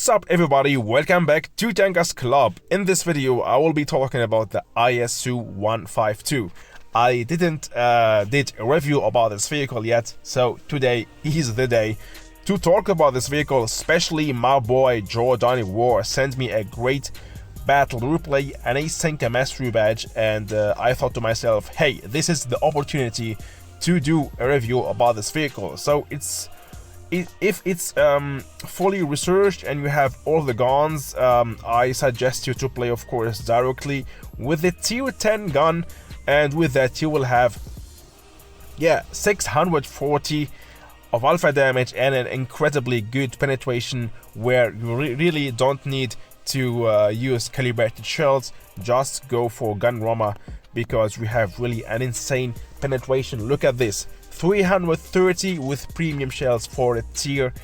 What's up everybody, welcome back to TankersClub. In this video I will be talking about the ISU 152. I didn't did a review about this vehicle yet, so today is the day to talk about this vehicle. Especially my boy Jordan War sent me a great battle replay and a sync mastery badge, and I thought to myself, hey, this is the opportunity to do a review about this vehicle. So if it's fully researched and you have all the guns, I suggest you to play, of course, directly with the tier 10 gun, and with that you will have 640 of alpha damage and an incredibly good penetration, where you really don't need to use calibrated shells. Just go for gun rammer because we have really an insane penetration. Look at this, 330 with premium shells for a tier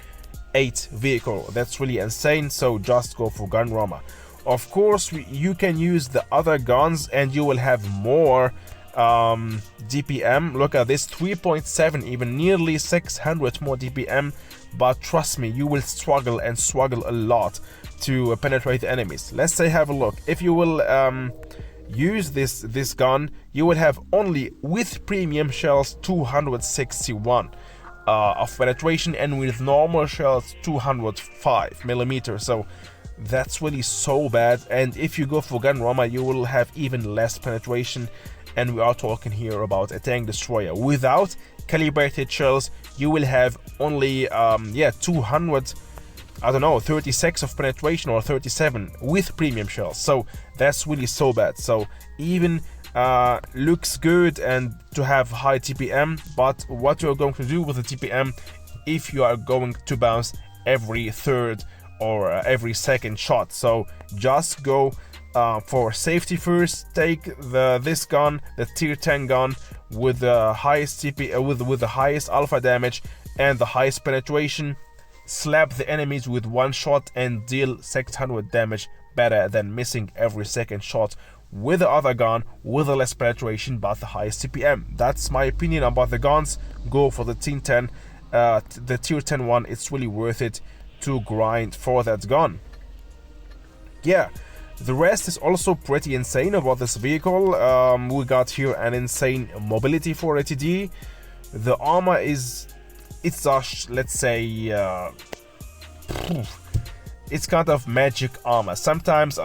8 vehicle. That's really insane, so just go for gun rammer. Of course, you can use the other guns and you will have more DPM. Look at this, 3.7, even nearly 600 more DPM, but trust me, you will struggle a lot to penetrate the enemies. Let's say, have a look. If you will use this gun, you will have only with premium shells 261 of penetration, and with normal shells 205 millimeters. So that's really so bad. And if you go for gun rammer, you will have even less penetration, and we are talking here about a tank destroyer. Without calibrated shells, you will have only 200, I don't know, 36 of penetration or 37 with premium shells. So that's really so bad. So even looks good and to have high TPM, but what you're going to do with the TPM if you are going to bounce every third or every second shot? So just go for safety first. Take this gun, the tier 10 gun, with the highest with the highest alpha damage and the highest penetration. Slap the enemies with one shot and deal 600 damage, better than missing every second shot with the other gun with the less penetration but the highest CPM. That's my opinion about the guns. Go for the tier 10, the tier 10 one. It's really worth it to grind for that gun. Yeah, the rest is also pretty insane about this vehicle. We got here an insane mobility for ATD. The armor is, it's just, let's say, it's kind of magic armor. Sometimes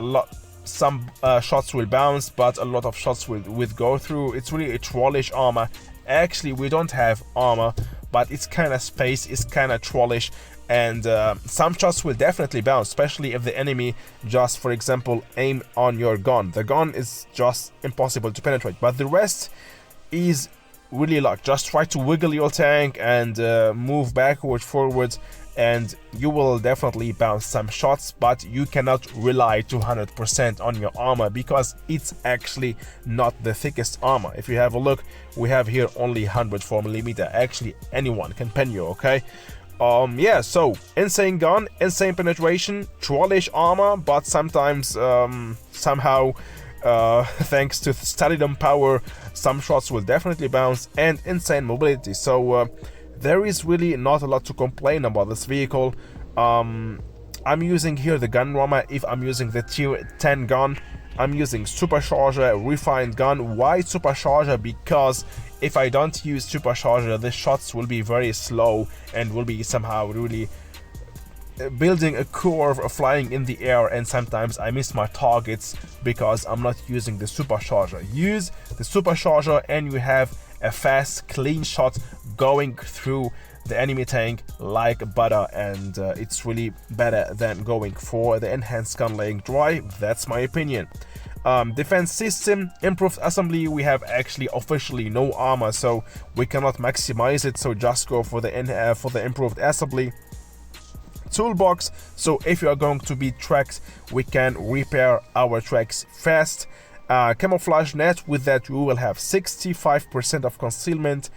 some shots will bounce, but a lot of shots will go through. It's really a trollish armor. Actually, we don't have armor, but it's kind of space, it's kind of trollish, and some shots will definitely bounce, especially if the enemy just, for example, aim on your gun. The gun is just impossible to penetrate, but the rest is really luck. Just try to wiggle your tank and move backward, forward, and you will definitely bounce some shots, but you cannot rely 200% on your armor because it's actually not the thickest armor. If you have a look, we have here only 104 millimeter. Actually, anyone can pen you, okay? Yeah, so insane gun, insane penetration, trollish armor, but sometimes somehow thanks to Stallion power, some shots will definitely bounce, and insane mobility. So there is really not a lot to complain about this vehicle. I'm using here the gun rammer. If I'm using the tier 10 gun, I'm using supercharger, refined gun. Why supercharger? Because if I don't use supercharger, the shots will be very slow and will be somehow really building a curve, flying in the air, and sometimes I miss my targets because I'm not using the supercharger. Use the supercharger and you have a fast, clean shot going through the enemy tank like butter, and it's really better than going for the enhanced gun laying drive. That's my opinion. Defense system, improved assembly. We have actually officially no armor, so we cannot maximize it, so just go for the improved assembly. Toolbox, so if you are going to beat tracks, we can repair our tracks fast. Camouflage net, with that we will have 65% of concealment.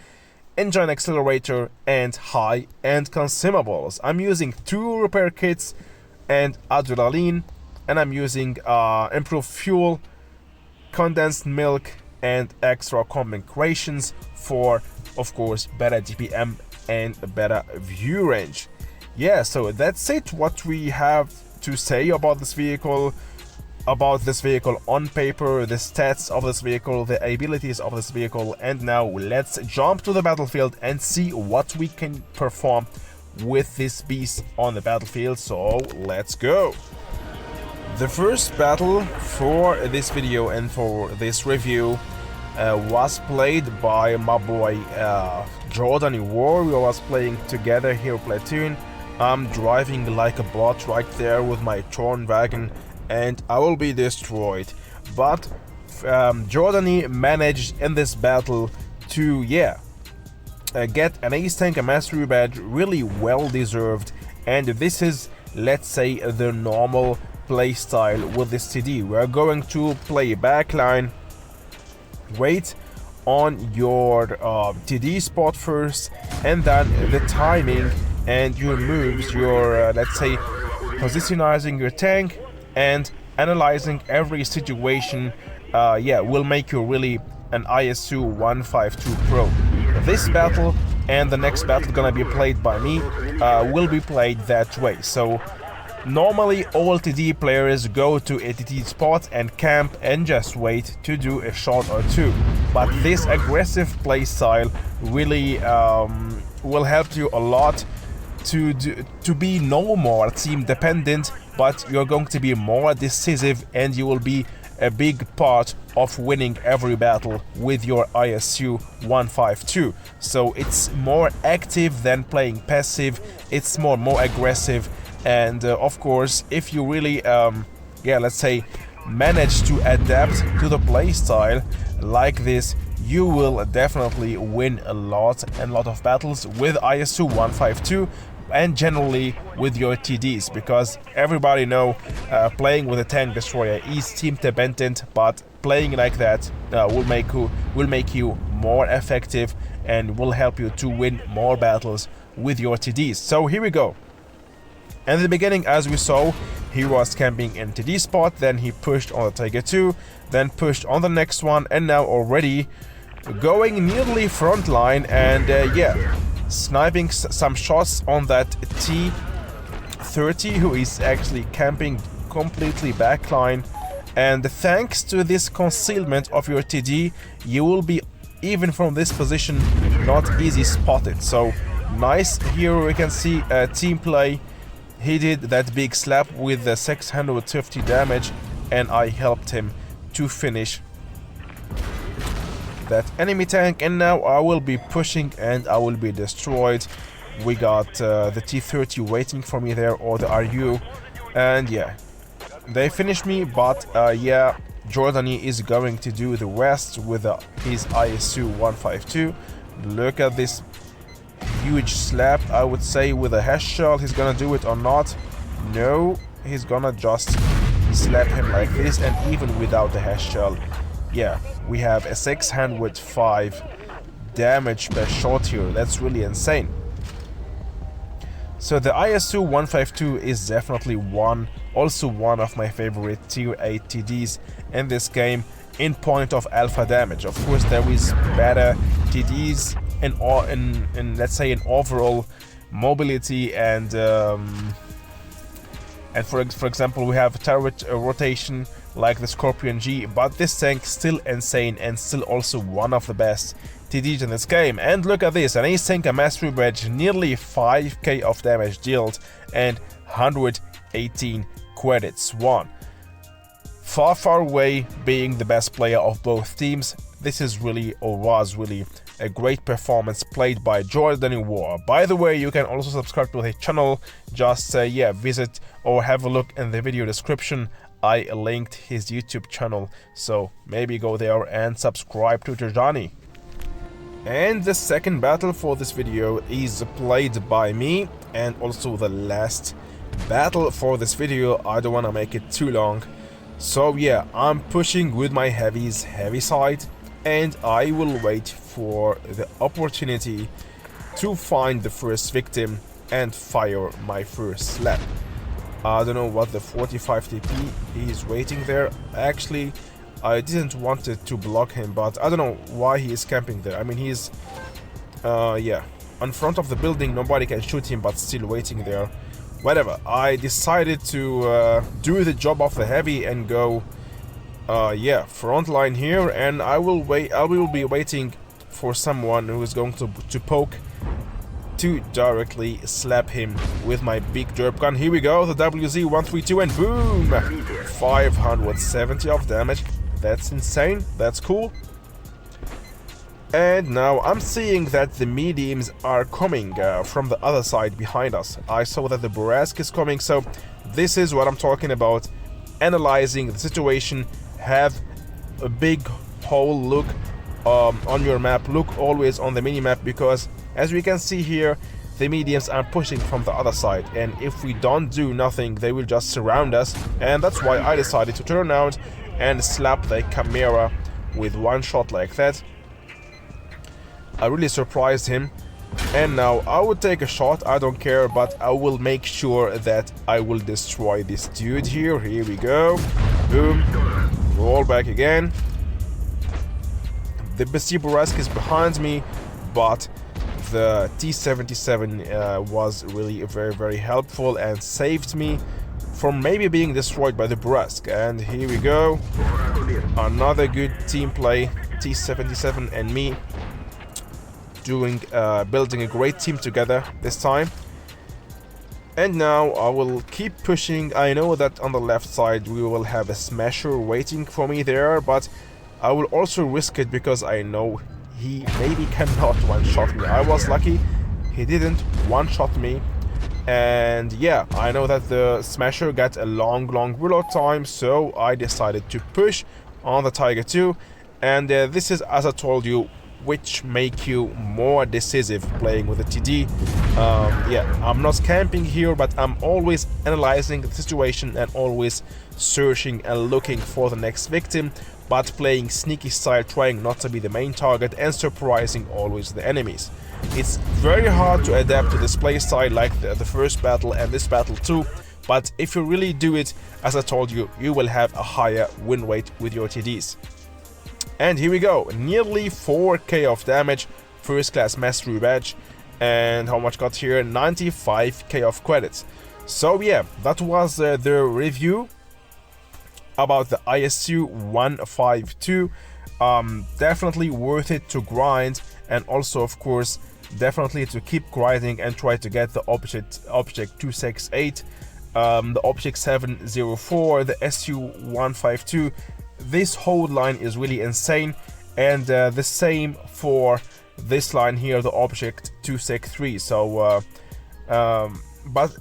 Engine accelerator and high-end consumables. I'm using 2 repair kits and adrenaline, and I'm using improved fuel, condensed milk, and extra comic rations for, of course, better DPM and a better view range. Yeah, so that's it what we have to say about this vehicle on paper, the stats of this vehicle, the abilities of this vehicle. And now let's jump to the battlefield and see what we can perform with this beast on the battlefield. So let's go. The first battle for this video and for this review was played by my boy Jordan War. We was playing together here platoon. I'm driving like a bot right there with my Torn wagon, and I will be destroyed. But Jordani managed in this battle to get an ace tank, a mastery badge, really well deserved. And this is, let's say, the normal play style with this TD. We're going to play backline, wait on your TD spot first, and then the timing and your moves, your let's say positionizing your tank and analyzing every situation will make you really an ISU 152 pro. This battle and the next battle gonna be played by me will be played that way. So normally all TD players go to a TD spot and camp and just wait to do a shot or two, but this aggressive play style really will help you a lot to be no more team dependent, but you're going to be more decisive, and you will be a big part of winning every battle with your ISU 152. So it's more active than playing passive. It's more aggressive, and of course, if you really let's say manage to adapt to the play style like this, you will definitely win a lot of battles with ISU 152 and generally with your TDs, because everybody know playing with a tank destroyer is team dependent, but playing like that will make you more effective and will help you to win more battles with your TDs. So here we go. In the beginning, as we saw, he was camping in TD spot, then he pushed on the Tiger 2, then pushed on the next one, and now already going nearly front line and sniping some shots on that T-30, who is actually camping completely backline. And thanks to this concealment of your TD, you will be, even from this position, not easy spotted. So nice. Here we can see team play. He did that big slap with the 650 damage, and I helped him to finish that enemy tank. And now I will be pushing and I will be destroyed. We got the T-30 waiting for me there, or the RU, and they finished me. But Jordani is going to do the rest with his ISU 152. Look at this huge slap, I would say, with a hash shell. He's gonna do it or not? No, he's gonna just slap him like this, and even without the hash shell, we have a 605 damage per shot here. That's really insane. So the ISU 152 is definitely also one of my favorite tier 8 TDs in this game in point of alpha damage. Of course, there is better TDs in let's say in overall mobility and for example, we have turret rotation like the Scorpion G, but this tank still insane and still also one of the best TDs in this game. And look at this, an ace tank, a mastery badge, nearly 5k of damage dealt and 118 credits won. Far away being the best player of both teams. This is really, or was really, a great performance played by Jordan War. By the way, you can also subscribe to his channel. Just visit or have a look in the video description. I linked his YouTube channel, so maybe go there and subscribe to Jordani. And the second battle for this video is played by me, and also the last battle for this video. I don't want to make it too long, so I'm pushing with my heavy side, and I will wait for the opportunity to find the first victim and fire my first slap. I don't know what the 45 TP is waiting there. Actually, I didn't want it to block him, but I don't know why he is camping there. I mean, he's in front of the building, nobody can shoot him, but still waiting there whatever. I decided to do the job of the heavy and go yeah, front line here, and I will be waiting for someone who is going to poke to directly slap him with my big derp gun. Here we go, the WZ-132, and boom! 570 of damage. That's insane. That's cool. And now I'm seeing that the mediums are coming from the other side behind us. I saw that the Borask is coming, so this is what I'm talking about. Analyzing the situation. Have a big whole look on your map. Look always on the mini-map, because as we can see here, the mediums are pushing from the other side, and if we don't do nothing, they will just surround us. And that's why I decided to turn around and slap the Chimera with one shot like that. I really surprised him, and now I will take a shot. I don't care, but I will make sure that I will destroy this dude here. Here we go. Boom. Roll back again. The BC Borask is behind me, but the T-77 was really very helpful and saved me from maybe being destroyed by the Borask. And here we go. Another good team play. T-77 and me building a great team together this time. And now I will keep pushing. I know that on the left side we will have a smasher waiting for me there, but I will also risk it because I know he maybe cannot one-shot me. I was lucky he didn't one-shot me. And yeah, I know that the smasher got a long reload time, so I decided to push on the Tiger 2. And this is, as I told you, which make you more decisive playing with a TD. Yeah, I'm not camping here, but I'm always analyzing the situation and always searching and looking for the next victim, but playing sneaky style, trying not to be the main target and surprising always the enemies. It's very hard to adapt to this play style like the first battle and this battle too, but if you really do it, as I told you, you will have a higher win rate with your TDs. And here we go, nearly 4k of damage, first class mastery badge, and how much got here? 95k of credits. So yeah, that was the review about the ISU 152. Definitely worth it to grind, and also of course definitely to keep grinding and try to get the object 268, the object 704, the SU 152. This whole line is really insane, and the same for this line here, the object 263. So but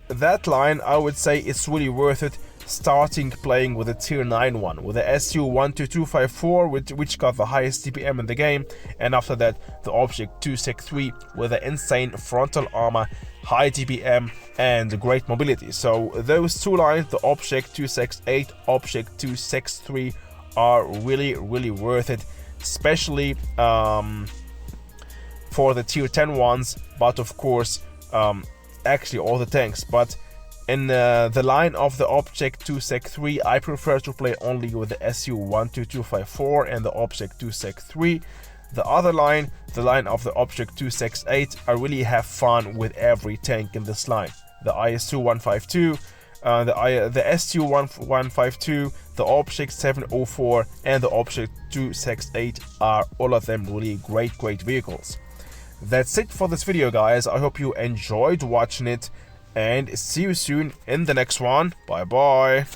that line, I would say it's really worth it starting playing with a tier 9 one, with the SU 12254, which got the highest TPM in the game, and after that the object 263 with the insane frontal armor, high TPM and great mobility. So those two lines, the object 268, object 263, are really worth it, especially for the tier 10 ones, but of course actually all the tanks. But in the line of the object 263, I prefer to play only with the SU 12254 and the object 263. The other line, the line of the object 268, I really have fun with every tank in this line. The ISU 152, the SU 152, the object 704 and the object 268 are all of them really great vehicles. That's it for this video, guys. I hope you enjoyed watching it, and see you soon in the next one. Bye bye.